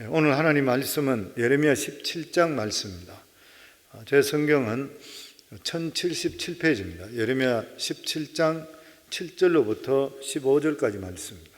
오늘 하나님 말씀은 예레미야 17장 말씀입니다. 제 성경은 1077페이지입니다. 예레미야 17장 7절로부터 15절까지 말씀입니다.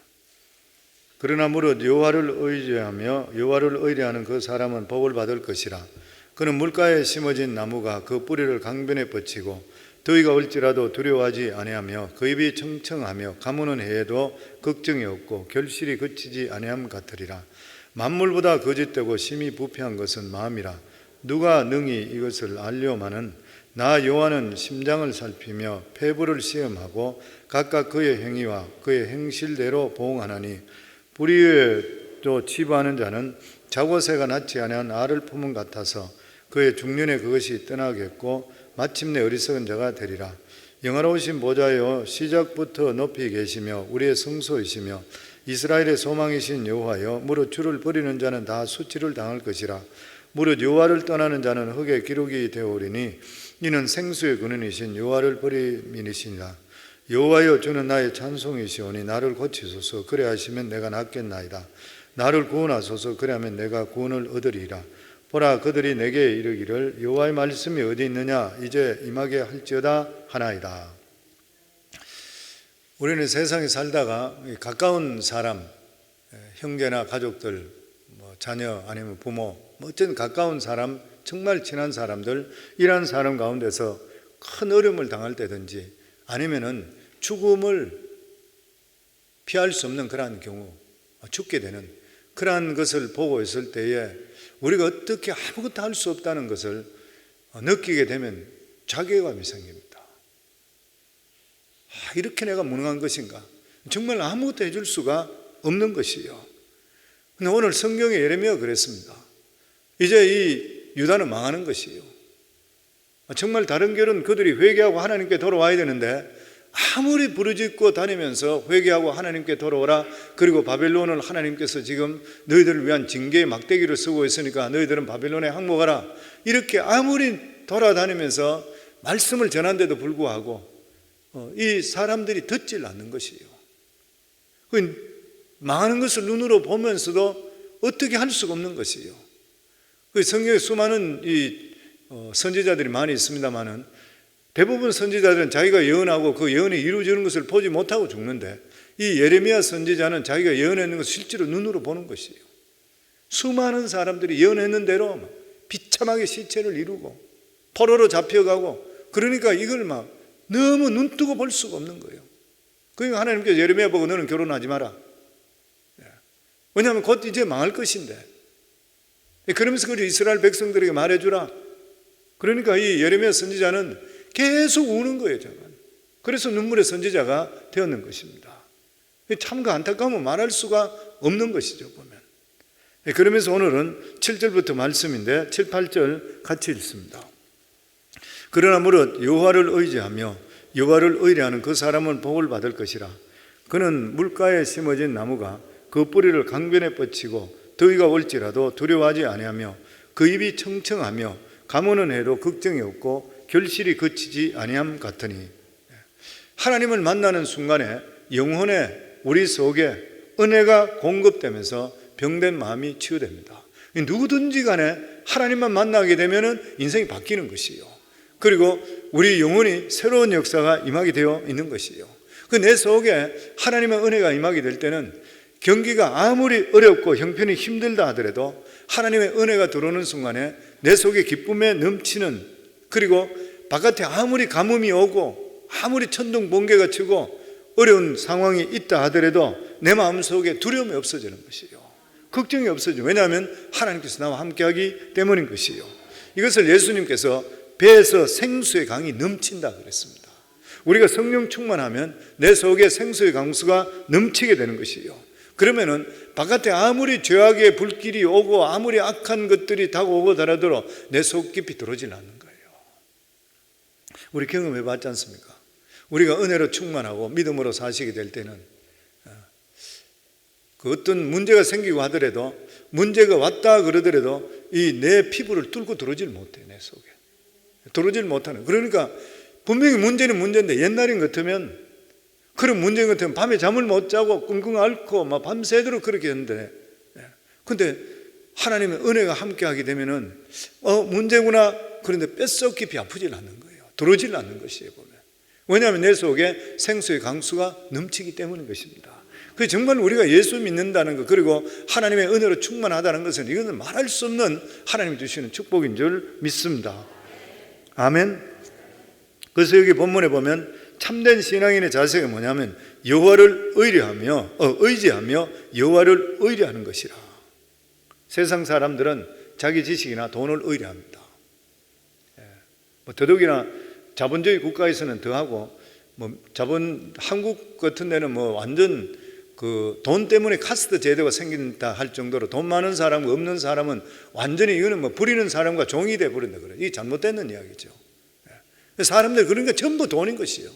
그러나 무릇 여호와를 의지하며 여호와를 의뢰하는 그 사람은 복을 받을 것이라. 그는 물가에 심어진 나무가 그 뿌리를 강변에 뻗치고 더위가 올지라도 두려워하지 아니하며 그 입이 청청하며 가무는 해에도 걱정이 없고 결실이 그치지 아니함 같으리라. 만물보다 거짓되고 심히 부패한 것은 마음이라. 누가 능히 이것을 알려마는 나 여호와는 심장을 살피며 폐부를 시험하고 각각 그의 행위와 그의 행실대로 보응하나니 불의에도 치부하는 자는 자고새가 낳지 아니한 알을 품은 같아서 그의 중년에 그것이 떠나겠고 마침내 어리석은 자가 되리라. 영화로우신 보좌여 시작부터 높이 계시며 우리의 성소이시며 이스라엘의 소망이신 여호와여 무릇 주를 버리는 자는 다 수치를 당할 것이라. 무릇 여호와를 떠나는 자는 흙의 기록이 되오리니 이는 생수의 근원이신 여호와를 버림이니시니라. 여호와여 주는 나의 찬송이시오니 나를 고치소서. 그래 하시면 내가 낫겠나이다. 나를 구원하소서. 그래하면 내가 구원을 얻으리라. 보라 그들이 내게 이르기를 여호와의 말씀이 어디 있느냐 이제 임하게 할지어다 하나이다. 우리는 세상에 살다가 가까운 사람, 형제나 가족들, 자녀 아니면 부모, 어쨌든 가까운 사람, 정말 친한 사람들, 이런 사람 가운데서 큰 어려움을 당할 때든지 아니면은 죽음을 피할 수 없는 그러한 경우, 죽게 되는 그러한 것을 보고 있을 때에 우리가 어떻게 아무것도 할 수 없다는 것을 느끼게 되면 자괴감이 생깁니다. 이렇게 내가 무능한 것인가? 정말 아무것도 해줄 수가 없는 것이요. 근데 오늘 성경에 예레미야가 그랬습니다. 이제 이 유다는 망하는 것이요. 정말 다른 교회는 그들이 회개하고 하나님께 돌아와야 되는데 아무리 부르짖고 다니면서 회개하고 하나님께 돌아오라. 그리고 바벨론을 하나님께서 지금 너희들을 위한 징계의 막대기를 쓰고 있으니까 너희들은 바벨론에 항복하라. 이렇게 아무리 돌아다니면서 말씀을 전한데도 불구하고 이 사람들이 듣질 않는 것이에요. 망하는 것을 눈으로 보면서도 어떻게 할 수가 없는 것이에요. 성경에 수많은 선지자들이 많이 있습니다만은 대부분 선지자들은 자기가 예언하고 그 예언이 이루어지는 것을 보지 못하고 죽는데 이 예레미야 선지자는 자기가 예언했는 것을 실제로 눈으로 보는 것이에요. 수많은 사람들이 예언했는 대로 비참하게 시체를 이루고 포로로 잡혀가고 그러니까 이걸 막 너무 눈뜨고 볼 수가 없는 거예요. 그러니까 하나님께서 예레미야 보고 너는 결혼하지 마라. 왜냐하면 곧 이제 망할 것인데. 그러면서 그 이스라엘 백성들에게 말해주라. 그러니까 이 예레미야 선지자는 계속 우는 거예요. 그래서 눈물의 선지자가 되었는 것입니다. 참 그 안타까움은 말할 수가 없는 것이죠. 보면. 그러면서 오늘은 7절부터 말씀인데 7, 8절 같이 읽습니다. 그러나 무릇 여호와를 의지하며 여호와를 의뢰하는 그 사람은 복을 받을 것이라. 그는 물가에 심어진 나무가 그 뿌리를 강변에 뻗치고 더위가 올지라도 두려워하지 아니하며 그 입이 청청하며 가무는 해도 걱정이 없고 결실이 그치지 아니함 같으니. 하나님을 만나는 순간에 영혼에 우리 속에 은혜가 공급되면서 병든 마음이 치유됩니다. 누구든지 간에 하나님만 만나게 되면 인생이 바뀌는 것이에요. 그리고 우리 영혼이 새로운 역사가 임하게 되어 있는 것이에요. 내 속에 하나님의 은혜가 임하게 될 때는 경기가 아무리 어렵고 형편이 힘들다 하더라도 하나님의 은혜가 들어오는 순간에 내 속에 기쁨에 넘치는, 그리고 바깥에 아무리 가뭄이 오고 아무리 천둥 번개가 치고 어려운 상황이 있다 하더라도 내 마음속에 두려움이 없어지는 것이에요. 걱정이 없어지죠. 왜냐하면 하나님께서 나와 함께하기 때문인 것이에요. 이것을 예수님께서 배에서 생수의 강이 넘친다 그랬습니다. 우리가 성령 충만하면 내 속에 생수의 강수가 넘치게 되는 것이에요. 그러면은 바깥에 아무리 죄악의 불길이 오고 아무리 악한 것들이 다가오고 하더라도 내 속 깊이 들어오질 않는 거예요. 우리 경험해 봤지 않습니까? 우리가 은혜로 충만하고 믿음으로 사시게 될 때는 그 어떤 문제가 생기고 하더라도 문제가 왔다 그러더라도 이 내 피부를 뚫고 들어오질 못해. 내 속에 들어오질 못하는. 그러니까 분명히 문제는 문제인데 옛날인 같으면 그런 문제 같으면 밤에 잠을 못 자고 끙끙 앓고 막 밤새도록 그렇게 했는데, 근데 하나님의 은혜가 함께하게 되면은 문제구나. 그런데 뼛속 깊이 아프질 않는 거예요. 들어오질 않는 것이에요, 보면. 왜냐하면 내 속에 생수의 강수가 넘치기 때문인 것입니다. 그 정말 우리가 예수 믿는다는 것, 그리고 하나님의 은혜로 충만하다는 것은 이것은 말할 수 없는 하나님이 주시는 축복인 줄 믿습니다. 아멘. 그래서 여기 본문에 보면 참된 신앙인의 자세가 뭐냐면 여호와를 의지하며 여호와를 의뢰하는 것이라. 세상 사람들은 자기 지식이나 돈을 의뢰합니다. 더더욱이나 자본주의 국가에서는 더하고, 한국 같은 데는 완전 돈 때문에 카스트 제도가 생긴다 할 정도로 돈 많은 사람과 없는 사람은 완전히 이거는 부리는 사람과 종이 돼 버린다 그래요. 이게 잘못된 이야기죠. 사람들 그러니까 전부 돈인 것이요.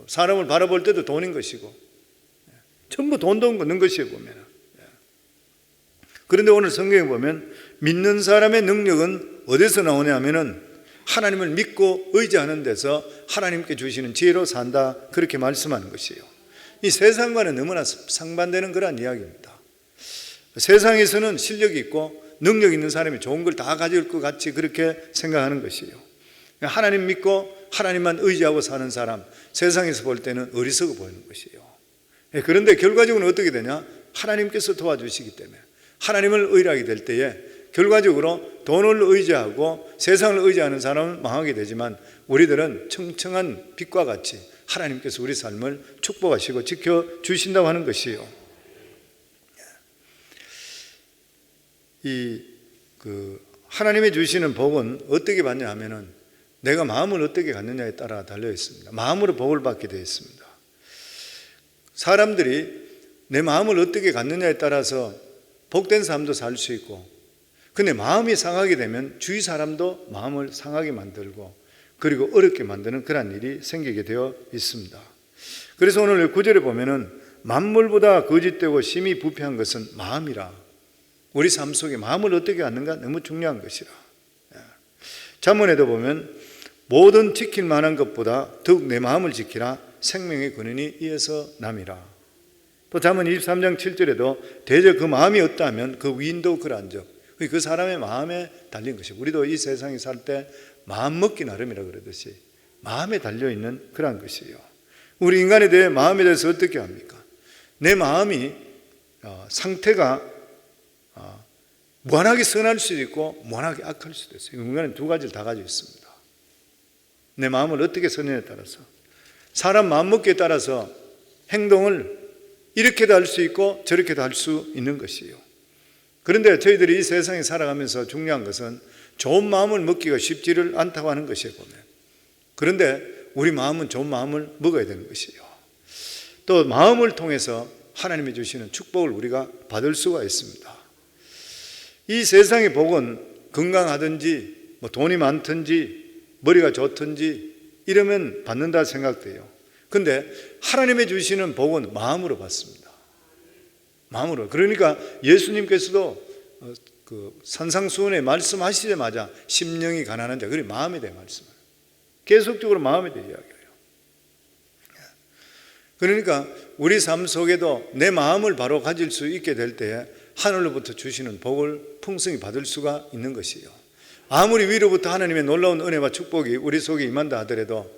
사람을 바라볼 때도 돈인 것이고, 전부 돈 넣는 것이에요, 보면. 그런데 오늘 성경에 보면 믿는 사람의 능력은 어디서 나오냐면은 하나님을 믿고 의지하는 데서 하나님께 주시는 지혜로 산다, 그렇게 말씀하는 것이에요. 이 세상과는 너무나 상반되는 그런 이야기입니다. 세상에서는 실력이 있고 능력 있는 사람이 좋은 걸 다 가질 것 같이 그렇게 생각하는 것이에요. 하나님 믿고 하나님만 의지하고 사는 사람, 세상에서 볼 때는 어리석어 보이는 것이에요. 그런데 결과적으로 어떻게 되냐? 하나님께서 도와주시기 때문에 하나님을 의뢰하게 될 때에 결과적으로 돈을 의지하고 세상을 의지하는 사람은 망하게 되지만 우리들은 청청한 빛과 같이 하나님께서 우리 삶을 축복하시고 지켜주신다고 하는 것이에요. 하나님이 주시는 복은 어떻게 받냐 하면은 내가 마음을 어떻게 갖느냐에 따라 달려 있습니다. 마음으로 복을 받게 되어 있습니다. 사람들이 내 마음을 어떻게 갖느냐에 따라서 복된 삶도 살 수 있고, 근데 마음이 상하게 되면 주위 사람도 마음을 상하게 만들고 그리고 어렵게 만드는 그런 일이 생기게 되어 있습니다. 그래서 오늘 9절에 보면은 만물보다 거짓되고 심히 부패한 것은 마음이라. 우리 삶 속에 마음을 어떻게 갖는가 너무 중요한 것이라. 잠언에도 보면 모든 지킬 만한 것보다 더욱 내 마음을 지키라. 생명의 근원이 이에서 남이라. 또 잠언 23장 7절에도 대저 그 마음이 없다면 그 위인도 그러한즉, 그 사람의 마음에 달린 것이, 우리도 이 세상에 살 때 마음 먹기 나름이라 그러듯이 마음에 달려있는 그런 것이에요. 우리 인간에 대해 마음에 대해서 어떻게 합니까? 내 마음이 상태가 무한하게 선할 수도 있고 무한하게 악할 수도 있어요. 인간은 두 가지를 다 가지고 있습니다. 내 마음을 어떻게 쓰느냐에 따라서, 사람 마음 먹기에 따라서 행동을 이렇게도 할 수 있고 저렇게도 할 수 있는 것이에요. 그런데 저희들이 이 세상에 살아가면서 중요한 것은 좋은 마음을 먹기가 쉽지를 않다고 하는 것이에요, 보면. 그런데 우리 마음은 좋은 마음을 먹어야 되는 것이에요. 또 마음을 통해서 하나님이 주시는 축복을 우리가 받을 수가 있습니다. 이 세상의 복은 건강하든지 돈이 많든지 머리가 좋든지 이러면 받는다 생각돼요. 그런데 하나님이 주시는 복은 마음으로 받습니다. 마음으로. 그러니까 예수님께서도 산상수훈에 말씀하시자마자 심령이 가난한 자, 그게 마음에 대해 말씀을 계속적으로 마음에 대해 이야기해요. 그러니까 우리 삶 속에도 내 마음을 바로 가질 수 있게 될 때에 하늘로부터 주시는 복을 풍성히 받을 수가 있는 것이에요. 아무리 위로부터 하나님의 놀라운 은혜와 축복이 우리 속에 임한다 하더라도,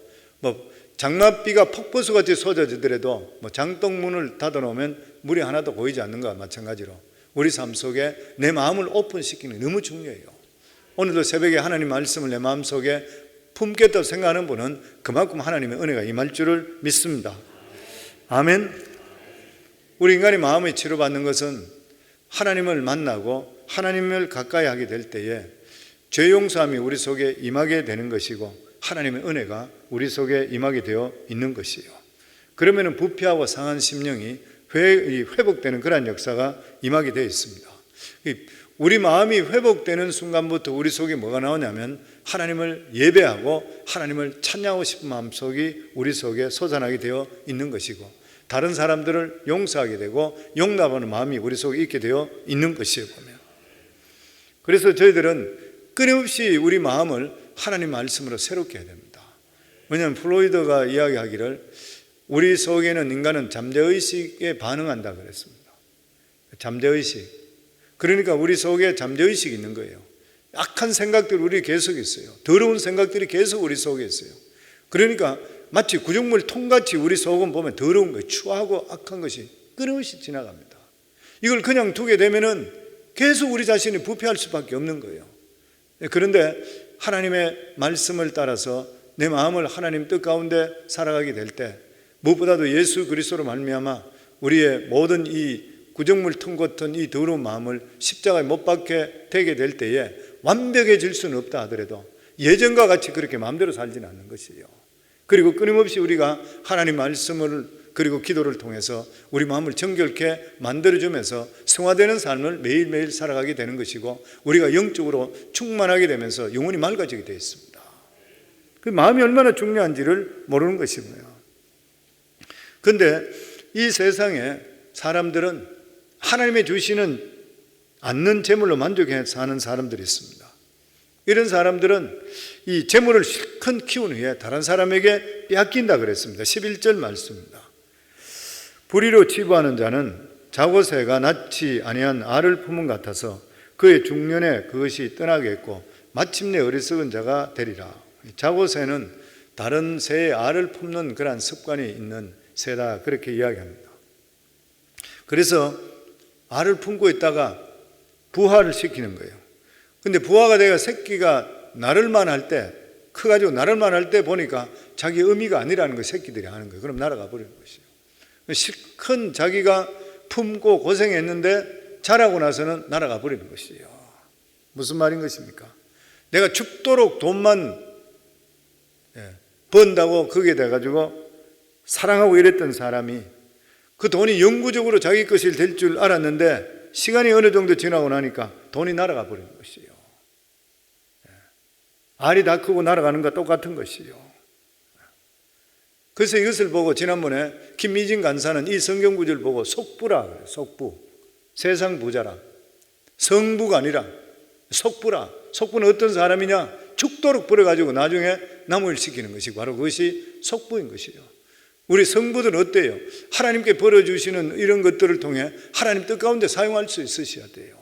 장맛비가 폭포수같이 쏟아지더라도 장독문을 닫아놓으면 물이 하나도 보이지 않는 것과 마찬가지로 우리 삶 속에 내 마음을 오픈시키는 게 너무 중요해요. 오늘도 새벽에 하나님 말씀을 내 마음속에 품겠다고 생각하는 분은 그만큼 하나님의 은혜가 임할 줄을 믿습니다. 아멘. 우리 인간의 마음이 치료받는 것은 하나님을 만나고 하나님을 가까이 하게 될 때에 죄 용서함이 우리 속에 임하게 되는 것이고 하나님의 은혜가 우리 속에 임하게 되어 있는 것이에요. 그러면 부패하고 상한 심령이 회복되는 그런 역사가 임하게 되어 있습니다. 우리 마음이 회복되는 순간부터 우리 속에 뭐가 나오냐면 하나님을 예배하고 하나님을 찬양하고 싶은 마음속이 우리 속에 솟아나게 되어 있는 것이고, 다른 사람들을 용서하게 되고 용납하는 마음이 우리 속에 있게 되어 있는 것이에요, 보면. 그래서 저희들은 끊임없이 우리 마음을 하나님 말씀으로 새롭게 해야 됩니다. 왜냐하면 플로이드가 이야기하기를 우리 속에는 인간은 잠재의식에 반응한다 그랬습니다. 잠재의식. 그러니까 우리 속에 잠재의식이 있는 거예요. 악한 생각들이 우리 계속 있어요. 더러운 생각들이 계속 우리 속에 있어요. 그러니까 마치 구정물 통같이 우리 속은 보면 더러운 거예요. 추하고 악한 것이 끊임없이 지나갑니다. 이걸 그냥 두게 되면은 계속 우리 자신이 부패할 수밖에 없는 거예요. 그런데 하나님의 말씀을 따라서 내 마음을 하나님 뜻 가운데 살아가게 될 때, 무엇보다도 예수 그리스도로 말미암아 우리의 모든 이 구정물 통 같은 이 더러운 마음을 십자가에 못 박게 되게 될 때에 완벽해질 수는 없다 하더라도 예전과 같이 그렇게 마음대로 살지는 않는 것이에요. 그리고 끊임없이 우리가 하나님 말씀을 그리고 기도를 통해서 우리 마음을 정결케 만들어주면서 성화되는 삶을 매일매일 살아가게 되는 것이고, 우리가 영적으로 충만하게 되면서 영혼이 맑아지게 되어 있습니다. 그 마음이 얼마나 중요한지를 모르는 것이고요. 그런데 이 세상에 사람들은 하나님의 주시는 않는 재물로 만족해 사는 사람들이 있습니다. 이런 사람들은 이 재물을 실컷 키운 후에 다른 사람에게 빼앗긴다 그랬습니다. 11절 말씀입니다. 불의로 치부하는 자는 자고새가 낳지 아니한 알을 품은 같아서 그의 중년에 그것이 떠나겠고 마침내 어리석은 자가 되리라. 자고새는 다른 새의 알을 품는 그런 습관이 있는 새다, 그렇게 이야기합니다. 그래서 알을 품고 있다가 부화를 시키는 거예요. 근데 부화가 돼가 새끼가 나를만 할 때, 커가지고 나를만 할 때 보니까 자기 의미가 아니라는 걸 새끼들이 아는 거예요. 그럼 날아가 버리는 것이에요. 실컷 자기가 품고 고생했는데 자라고 나서는 날아가 버리는 것이에요. 무슨 말인 것입니까? 내가 죽도록 돈만 번다고 거기에 돼가지고 사랑하고 이랬던 사람이 그 돈이 영구적으로 자기 것이 될 줄 알았는데 시간이 어느 정도 지나고 나니까 돈이 날아가 버리는 것이에요. 알이 다 크고 날아가는 것과 똑같은 것이에요. 그래서 이것을 보고 지난번에 김미진 간사는 이 성경 구절을 보고 속부라 그래요. 속부. 세상 부자라. 성부가 아니라 속부라. 속부는 어떤 사람이냐? 죽도록 버려가지고 나중에 나무일 시키는 것이고 바로 그것이 속부인 것이에요. 우리 성부들은 어때요? 하나님께 벌어주시는 이런 것들을 통해 하나님 뜻 가운데 사용할 수 있으셔야 돼요.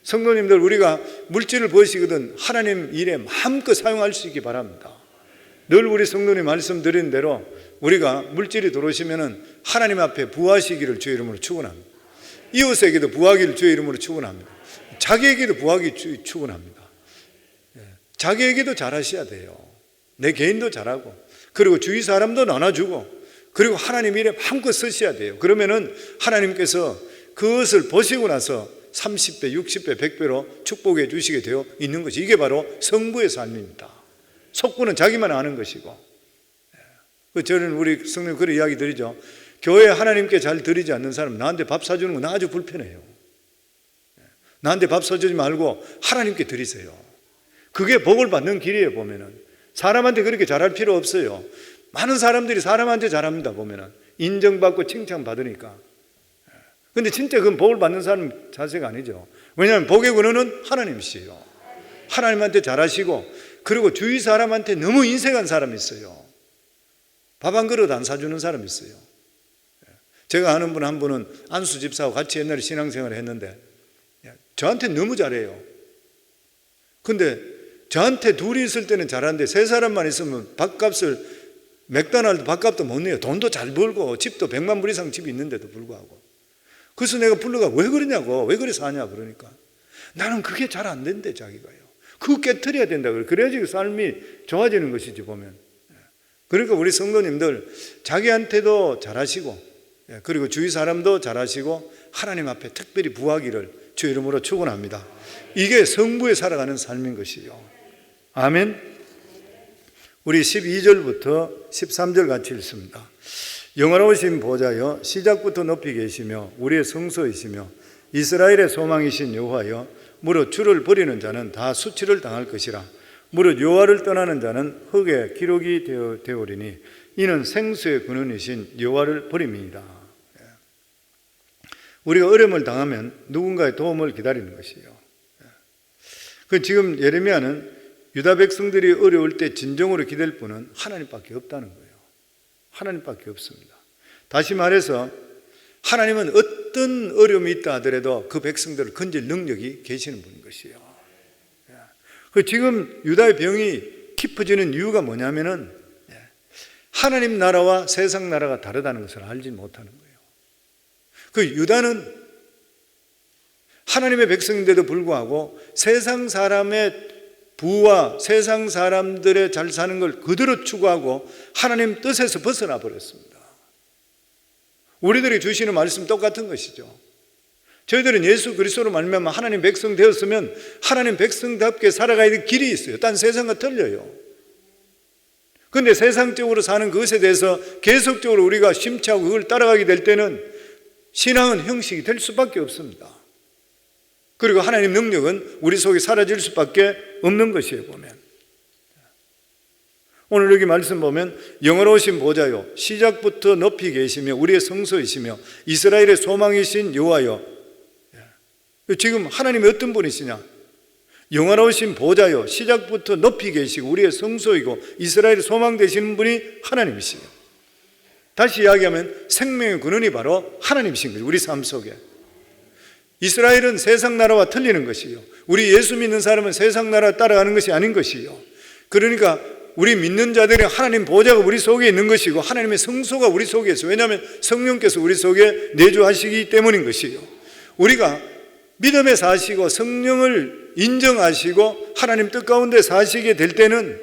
성도님들, 우리가 물질을 버시거든 하나님 일에 마음껏 사용할 수 있기 바랍니다. 늘 우리 성도님 말씀드린 대로 우리가 물질이 들어오시면 하나님 앞에 부하시기를 주의 이름으로 축원합니다. 이웃에게도 부하기를 주의 이름으로 축원합니다. 자기에게도 부하기 축원합니다. 자기에게도 잘하셔야 돼요. 내 개인도 잘하고, 그리고 주위 사람도 나눠주고, 그리고 하나님 일에 마음껏 쓰셔야 돼요. 그러면은 하나님께서 그것을 보시고 나서 30배, 60배, 100배로 축복해 주시게 되어 있는 것이, 이게 바로 성부의 삶입니다. 속부는 자기만 아는 것이고, 저는 우리 성령 그런 이야기 드리죠. 교회 하나님께 잘 드리지 않는 사람, 나한테 밥 사주는 건 아주 불편해요. 나한테 밥 사주지 말고 하나님께 드리세요. 그게 복을 받는 길이에요. 보면은 사람한테 그렇게 잘할 필요 없어요. 많은 사람들이 사람한테 잘합니다. 보면은 인정받고 칭찬받으니까. 근데 진짜 그건 복을 받는 사람 자세가 아니죠. 왜냐하면 복의 근원은 하나님이시요. 하나님한테 잘하시고, 그리고 주위 사람한테 너무 인색한 사람이 있어요. 밥 한 그릇 안 사주는 사람이 있어요. 제가 아는 분 한 분은 안수 집사하고 같이 옛날에 신앙생활을 했는데 저한테 너무 잘해요. 근데 저한테 둘이 있을 때는 잘하는데 세 사람만 있으면 밥값을, 맥도날드 밥값도 못 내요. 돈도 잘 벌고 집도 100만 불 이상 집이 있는데도 불구하고. 그래서 내가 불러가 왜 그러냐고, 왜 그래 사냐 그러니까 나는 그게 잘 안 된대 자기가요. 그거 깨트려야 된다 그래. 그래야지 삶이 좋아지는 것이지 보면. 그러니까 우리 성도님들 자기한테도 잘하시고, 그리고 주위 사람도 잘하시고 하나님 앞에 특별히 부하기를 주 이름으로 축원합니다. 이게 성부에 살아가는 삶인 것이요. 아멘. 우리 12절부터 13절 같이 읽습니다. 영원하신 보좌여, 시작부터 높이 계시며 우리의 성소이시며 이스라엘의 소망이신 여호와여, 무릇 주를 버리는 자는 다 수치를 당할 것이라. 무릇 여호와를 떠나는 자는 흙에 기록이 되오리니 이는 생수의 근원이신 여호와를 버림이니라. 우리가 어려움을 당하면 누군가의 도움을 기다리는 것이에요. 그 지금 예레미야는 유다 백성들이 어려울 때 진정으로 기댈 분은 하나님밖에 없다는 거예요. 하나님밖에 없습니다. 다시 말해서 하나님은 어떤 어려움이 있다 하더라도 그 백성들을 건질 능력이 계시는 분인 것이에요. 지금 유다의 병이 깊어지는 이유가 뭐냐면은 하나님 나라와 세상 나라가 다르다는 것을 알지 못하는 거예요. 그 유다는 하나님의 백성인데도 불구하고 세상 사람의 부와 세상 사람들의 잘 사는 걸 그대로 추구하고 하나님 뜻에서 벗어나 버렸습니다. 우리들이 주시는 말씀 똑같은 것이죠. 저희들은 예수 그리스도로 말미암아 하나님 백성 되었으면 하나님 백성답게 살아가야 될 길이 있어요. 딴 세상과 틀려요. 그런데 세상적으로 사는 그것에 대해서 계속적으로 우리가 심취하고 그걸 따라가게 될 때는 신앙은 형식이 될 수밖에 없습니다. 그리고 하나님 능력은 우리 속에 사라질 수밖에 없는 것이에요. 보면 오늘 여기 말씀 보면 영원하신 보좌요 시작부터 높이 계시며 우리의 성소이시며 이스라엘의 소망이신 여호와여. 지금 하나님이 어떤 분이시냐? 영원하신 보좌요 시작부터 높이 계시고 우리의 성소이고 이스라엘의 소망 되시는 분이 하나님이시요. 다시 이야기하면 생명의 근원이 바로 하나님이신 거죠. 우리 삶 속에 이스라엘은 세상 나라와 틀리는 것이요, 우리 예수 믿는 사람은 세상 나라 따라가는 것이 아닌 것이요. 그러니까 우리 믿는 자들의 하나님 보좌가 우리 속에 있는 것이고 하나님의 성소가 우리 속에 있어요. 왜냐하면 성령께서 우리 속에 내주하시기 때문인 것이요. 우리가 믿음에 사시고 성령을 인정하시고 하나님 뜻 가운데 사시게 될 때는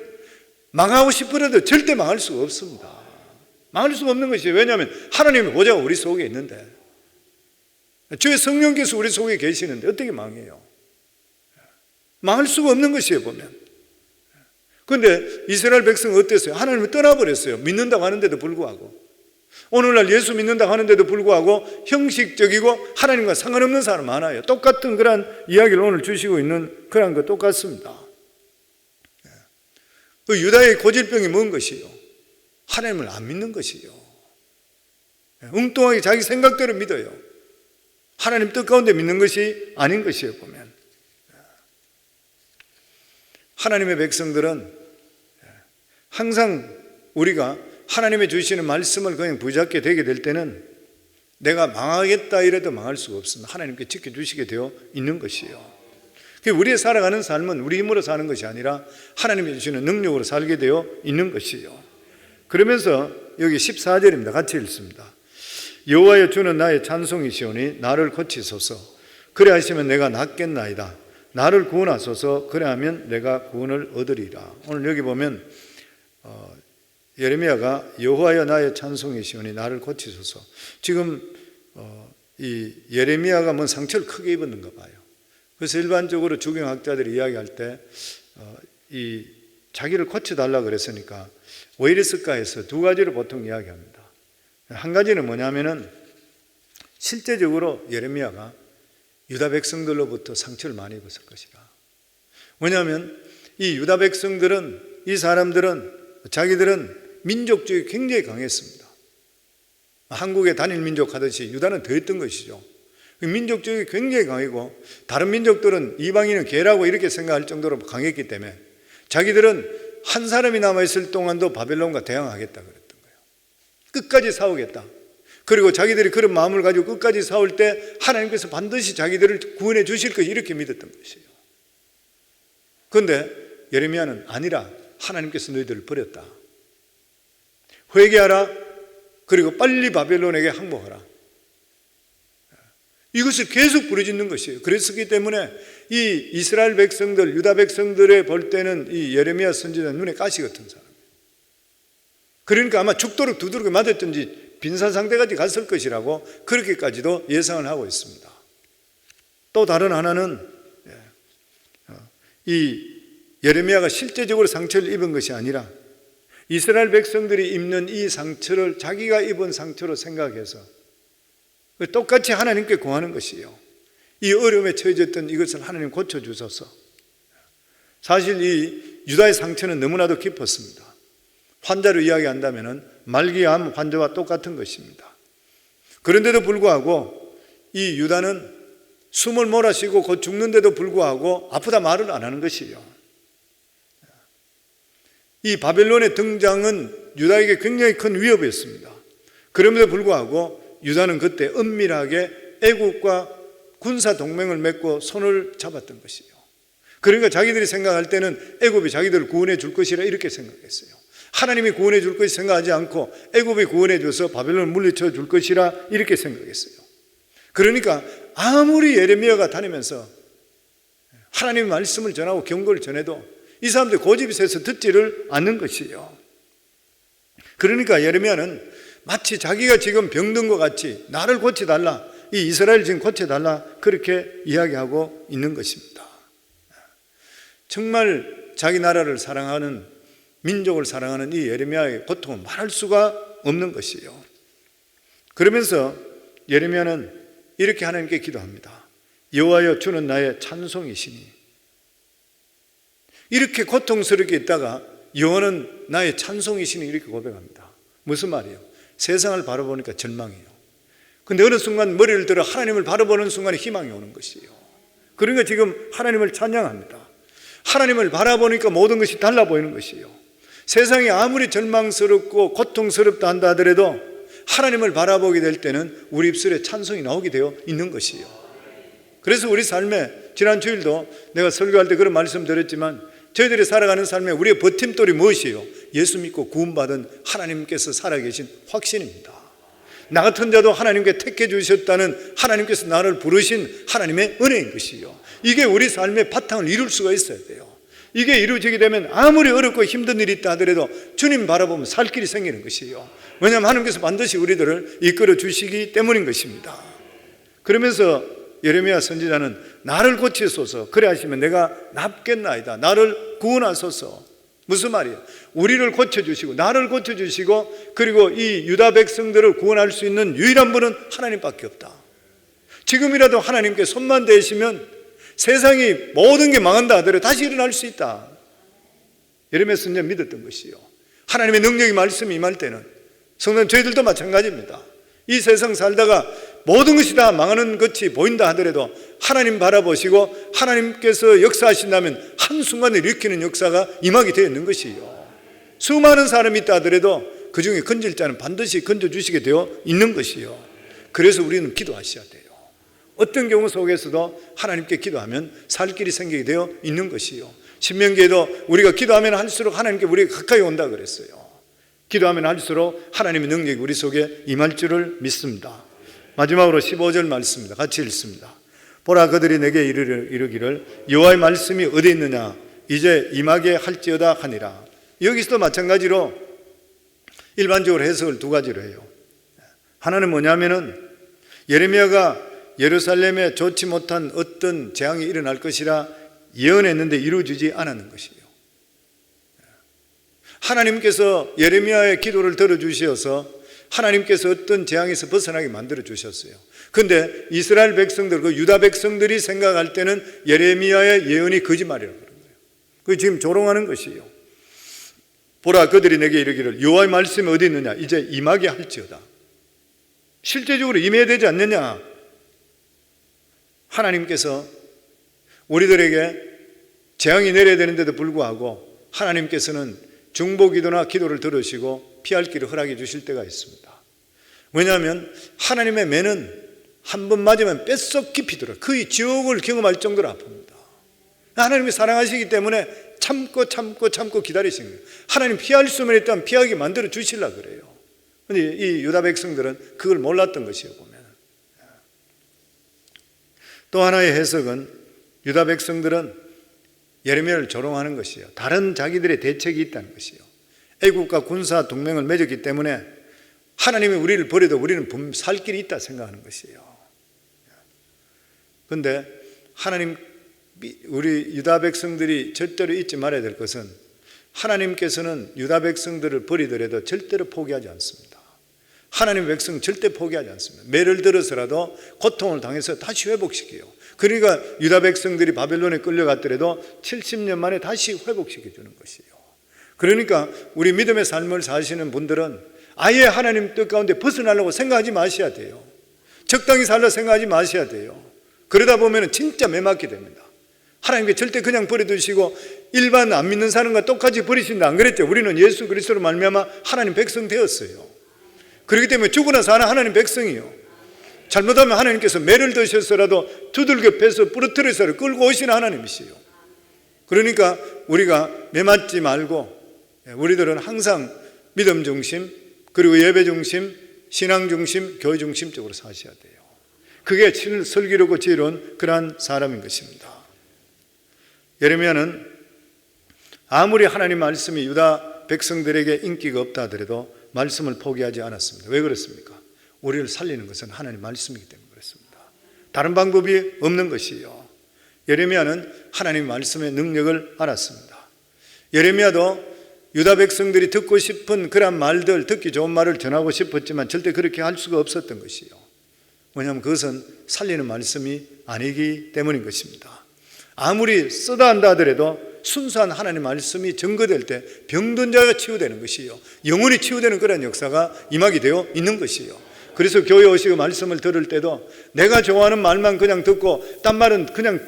망하고 싶어도 절대 망할 수가 없습니다. 망할 수가 없는 것이에요. 왜냐하면 하나님의 보좌가 우리 속에 있는데, 주의 성령께서 우리 속에 계시는데 어떻게 망해요? 망할 수가 없는 것이에요. 보면 그런데 이스라엘 백성은 어땠어요? 하나님을 떠나버렸어요. 믿는다고 하는데도 불구하고, 오늘날 예수 믿는다고 하는데도 불구하고 형식적이고 하나님과 상관없는 사람 많아요. 똑같은 그런 이야기를 오늘 주시고 있는 그런 거 똑같습니다. 그 유다의 고질병이 뭔 것이요? 하나님을 안 믿는 것이요. 엉뚱하게 자기 생각대로 믿어요. 하나님 뜻 가운데 믿는 것이 아닌 것이에요. 보면 하나님의 백성들은 항상 우리가 하나님의 주시는 말씀을 그냥 부잡게 되게 될 때는 내가 망하겠다 이래도 망할 수가 없습니다. 하나님께 지켜주시게 되어 있는 것이에요. 우리의 살아가는 삶은 우리 힘으로 사는 것이 아니라 하나님이 주시는 능력으로 살게 되어 있는 것이에요. 그러면서 여기 14절입니다. 같이 읽습니다. 여호와여 주는 나의 찬송이시오니 나를 고치소서. 그래 하시면 내가 낫겠나이다. 나를 구원하소서. 그래 하면 내가 구원을 얻으리라. 오늘 여기 보면 예레미야가 여호와여 나의 찬송이시오니 나를 고치소서. 지금 이 예레미야가 뭔 상처를 크게 입었는가 봐요. 그래서 일반적으로 주경학자들이 이야기할 때 이 자기를 고쳐달라 그랬으니까 왜 이랬을까 해서 두 가지를 보통 이야기합니다. 한 가지는 뭐냐면은 실제적으로 예레미야가 유다 백성들로부터 상처를 많이 입었을 것이라. 왜냐하면 이 유다 백성들은, 이 사람들은, 자기들은 민족주의 굉장히 강했습니다. 한국의 단일 민족 하듯이 유다는 더 했던 것이죠. 민족주의 굉장히 강하고 다른 민족들은 이방인은 개라고 이렇게 생각할 정도로 강했기 때문에 자기들은 한 사람이 남아있을 동안도 바벨론과 대항하겠다 그랬던 거예요. 끝까지 싸우겠다. 그리고 자기들이 그런 마음을 가지고 끝까지 싸울 때 하나님께서 반드시 자기들을 구원해 주실 것이 이렇게 믿었던 것이에요. 그런데 예레미야는 아니라 하나님께서 너희들을 버렸다. 회개하라. 그리고 빨리 바벨론에게 항복하라. 이것을 계속 부르짖는 것이에요. 그랬기 때문에 이 이스라엘 백성들, 유다 백성들의 볼 때는 이 예레미야 선지자 눈에 가시 같은 사람이에요. 그러니까 아마 죽도록 두드러기 맞았든지 빈산 상태까지 갔을 것이라고 그렇게까지도 예상을 하고 있습니다. 또 다른 하나는 이 예레미야가 실제적으로 상처를 입은 것이 아니라 이스라엘 백성들이 입는 이 상처를 자기가 입은 상처로 생각해서 똑같이 하나님께 구하는 것이에요. 이 어려움에 처해졌던 이것을 하나님 고쳐주소서. 사실 이 유다의 상처는 너무나도 깊었습니다. 환자로 이야기한다면 말기암 환자와 똑같은 것입니다. 그런데도 불구하고 이 유다는 숨을 몰아쉬고 곧 죽는데도 불구하고 아프다 말을 안 하는 것이에요. 이 바벨론의 등장은 유다에게 굉장히 큰 위협이었습니다. 그럼에도 불구하고 유다는 그때 은밀하게 애국과 군사 동맹을 맺고 손을 잡았던 것이요. 그러니까 자기들이 생각할 때는 애굽이 자기들을 구원해 줄 것이라 이렇게 생각했어요. 하나님이 구원해 줄 것이 생각하지 않고 애굽이 구원해 줘서 바벨론을 물리쳐 줄 것이라 이렇게 생각했어요. 그러니까 아무리 예레미야가 다니면서 하나님의 말씀을 전하고 경고를 전해도 이 사람들이 고집이 세서 듣지를 않는 것이에요. 그러니까 예레미야는 마치 자기가 지금 병든 것 같이 나를 고쳐달라, 이 이스라엘 지금 고쳐달라, 그렇게 이야기하고 있는 것입니다. 정말 자기 나라를 사랑하는, 민족을 사랑하는 이 예레미야의 고통은 말할 수가 없는 것이에요. 그러면서 예레미야는 이렇게 하나님께 기도합니다. 여호와여, 주는 나의 찬송이시니. 이렇게 고통스럽게 있다가 여호와는 나의 찬송이시니 이렇게 고백합니다. 무슨 말이에요? 세상을 바라보니까 절망이에요. 근데 어느 순간 머리를 들어 하나님을 바라보는 순간에 희망이 오는 것이에요. 그러니까 지금 하나님을 찬양합니다. 하나님을 바라보니까 모든 것이 달라 보이는 것이에요. 세상이 아무리 절망스럽고 고통스럽다 한다 하더라도 하나님을 바라보게 될 때는 우리 입술에 찬송이 나오게 되어 있는 것이에요. 그래서 우리 삶에, 지난 주일도 내가 설교할 때 그런 말씀 드렸지만, 저희들이 살아가는 삶에 우리의 버팀돌이 무엇이에요? 예수 믿고 구원받은 하나님께서 살아계신 확신입니다. 나 같은 자도 하나님께 택해 주셨다는, 하나님께서 나를 부르신 하나님의 은혜인 것이요. 이게 우리 삶의 바탕을 이룰 수가 있어야 돼요. 이게 이루어지게 되면 아무리 어렵고 힘든 일이 있다 하더라도 주님 바라보면 살 길이 생기는 것이에요. 왜냐하면 하나님께서 반드시 우리들을 이끌어 주시기 때문인 것입니다. 그러면서 예레미야 선지자는 나를 고치소서, 그래 하시면 내가 낫겠나이다, 나를 구원하소서. 무슨 말이에요? 우리를 고쳐주시고 나를 고쳐주시고, 그리고 이 유다 백성들을 구원할 수 있는 유일한 분은 하나님밖에 없다. 지금이라도 하나님께 손만 대시면 세상이 모든 게 망한다 하더라도 다시 일어날 수 있다. 예레미야 선지자 믿었던 것이요. 하나님의 능력이 말씀이 임할 때는, 성도님 저희들도 마찬가지입니다. 이 세상 살다가 모든 것이 다 망하는 것이 보인다 하더라도 하나님 바라보시고 하나님께서 역사하신다면 한순간에 일으키는 역사가 임하게 되어 있는 것이에요. 수많은 사람이 있다 하더라도 그 중에 건질 자는 반드시 건져주시게 되어 있는 것이에요. 그래서 우리는 기도하셔야 돼요. 어떤 경우 속에서도 하나님께 기도하면 살 길이 생기게 되어 있는 것이에요. 신명기에도 우리가 기도하면 할수록 하나님께 우리가 가까이 온다 그랬어요. 기도하면 할수록 하나님의 능력이 우리 속에 임할 줄을 믿습니다. 마지막으로 15절 말씀입니다. 같이 읽습니다. 보라, 그들이 내게 이르기를 여호와의 말씀이 어디 있느냐, 이제 임하게 할지어다 하니라. 여기서도 마찬가지로 일반적으로 해석을 두 가지로 해요. 하나는 뭐냐면은 예레미야가 예루살렘에 좋지 못한 어떤 재앙이 일어날 것이라 예언했는데 이루어지지 않았는 것이에요. 하나님께서 예레미야의 기도를 들어주셔서 하나님께서 어떤 재앙에서 벗어나게 만들어 주셨어요. 그런데 이스라엘 백성들, 그 유다 백성들이 생각할 때는 예레미야의 예언이 거짓말이라고 그런 거예요. 그게 지금 조롱하는 것이에요. 보라, 그들이 내게 이르기를 여호와의 말씀이 어디 있느냐, 이제 임하게 할지어다. 실제적으로 임해야 되지 않느냐. 하나님께서 우리들에게 재앙이 내려야 되는데도 불구하고 하나님께서는 중보기도나 기도를 들으시고 피할 길을 허락해 주실 때가 있습니다. 왜냐하면 하나님의 매는 한 번 맞으면 뼛속 깊이 들어요. 거의 지옥을 경험할 정도로 아픕니다. 하나님이 사랑하시기 때문에 참고 기다리시는 거예요. 하나님 피할 수만 있다면 피하게 만들어 주시려고 그래요. 그런데 이 유다 백성들은 그걸 몰랐던 것이에요. 보면 또 하나의 해석은 유다 백성들은 예레미야를 조롱하는 것이에요. 다른 자기들의 대책이 있다는 것이에요. 애국과 군사 동맹을 맺었기 때문에 하나님이 우리를 버려도 우리는 살 길이 있다 생각하는 것이에요. 그런데 하나님, 우리 유다 백성들이 절대로 잊지 말아야 될 것은 하나님께서는 유다 백성들을 버리더라도 절대로 포기하지 않습니다. 하나님 백성 절대 포기하지 않습니다. 매를 들어서라도 고통을 당해서 다시 회복시켜요. 그러니까 유다 백성들이 바벨론에 끌려갔더라도 70년 만에 다시 회복시켜 주는 것이에요. 그러니까 우리 믿음의 삶을 사시는 분들은 아예 하나님 뜻 가운데 벗어나려고 생각하지 마셔야 돼요. 적당히 살려 생각하지 마셔야 돼요. 그러다 보면 진짜 매맞게 됩니다. 하나님께 절대 그냥 버려두시고 일반 안 믿는 사람과 똑같이 버리신다 안 그랬죠? 우리는 예수 그리스도로 말미암아 하나님 백성 되었어요. 그렇기 때문에 죽으나 사는 하나님 백성이요, 잘못하면 하나님께서 매를 드셔서라도 두들겨 패서 부러뜨려서 끌고 오시는 하나님이시요. 그러니까 우리가 매맞지 말고 우리들은 항상 믿음 중심, 그리고 예배 중심, 신앙 중심, 교회 중심적으로 사셔야 돼요. 그게 슬기롭고 지혜로운 그러한 사람인 것입니다. 예레미야는 아무리 하나님 말씀이 유다 백성들에게 인기가 없다 하더라도 말씀을 포기하지 않았습니다. 왜 그렇습니까? 우리를 살리는 것은 하나님 말씀이기 때문에 그렇습니다. 다른 방법이 없는 것이요. 예레미야는 하나님 말씀의 능력을 알았습니다. 예레미야도 유다 백성들이 듣고 싶은 그런 말들, 듣기 좋은 말을 전하고 싶었지만 절대 그렇게 할 수가 없었던 것이요. 왜냐하면 그것은 살리는 말씀이 아니기 때문인 것입니다. 아무리 쓰다 한다 하더라도 순수한 하나님 말씀이 증거될 때 병든 자가 치유되는 것이요, 영혼이 치유되는 그런 역사가 임하게 되어 있는 것이요. 그래서 교회 오시고 말씀을 들을 때도 내가 좋아하는 말만 그냥 듣고 딴 말은 그냥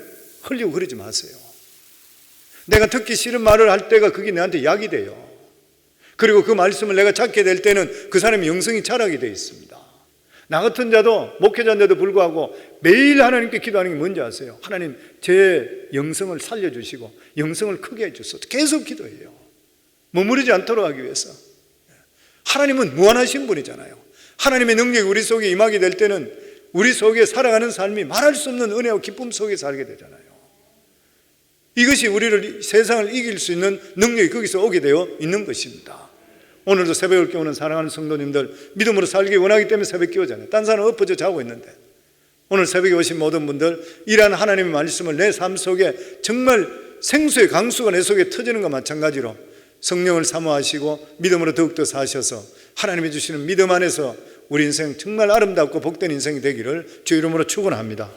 흘리고 그러지 마세요. 내가 듣기 싫은 말을 할 때가 그게 내한테 약이 돼요. 그리고 그 말씀을 내가 찾게 될 때는 그 사람의 영성이 자라게 되어 있습니다. 나 같은 자도, 목회자인데도 불구하고 매일 하나님께 기도하는 게 뭔지 아세요? 하나님, 제 영성을 살려주시고 영성을 크게 해주소서. 계속 기도해요. 머무르지 않도록 하기 위해서. 하나님은 무한하신 분이잖아요. 하나님의 능력이 우리 속에 임하게 될 때는 우리 속에 살아가는 삶이 말할 수 없는 은혜와 기쁨 속에 살게 되잖아요. 이것이 우리를, 세상을 이길 수 있는 능력이 거기서 오게 되어 있는 것입니다. 오늘도 새벽을 깨우는 사랑하는 성도님들, 믿음으로 살기 원하기 때문에 새벽 깨우잖아요. 딴 사람은 엎어져 자고 있는데 오늘 새벽에 오신 모든 분들, 이러한 하나님의 말씀을 내 삶 속에 정말 생수의 강수가 내 속에 터지는 것과 마찬가지로 성령을 사모하시고 믿음으로 더욱더 사셔서 하나님이 주시는 믿음 안에서 우리 인생 정말 아름답고 복된 인생이 되기를 주 이름으로 축원합니다.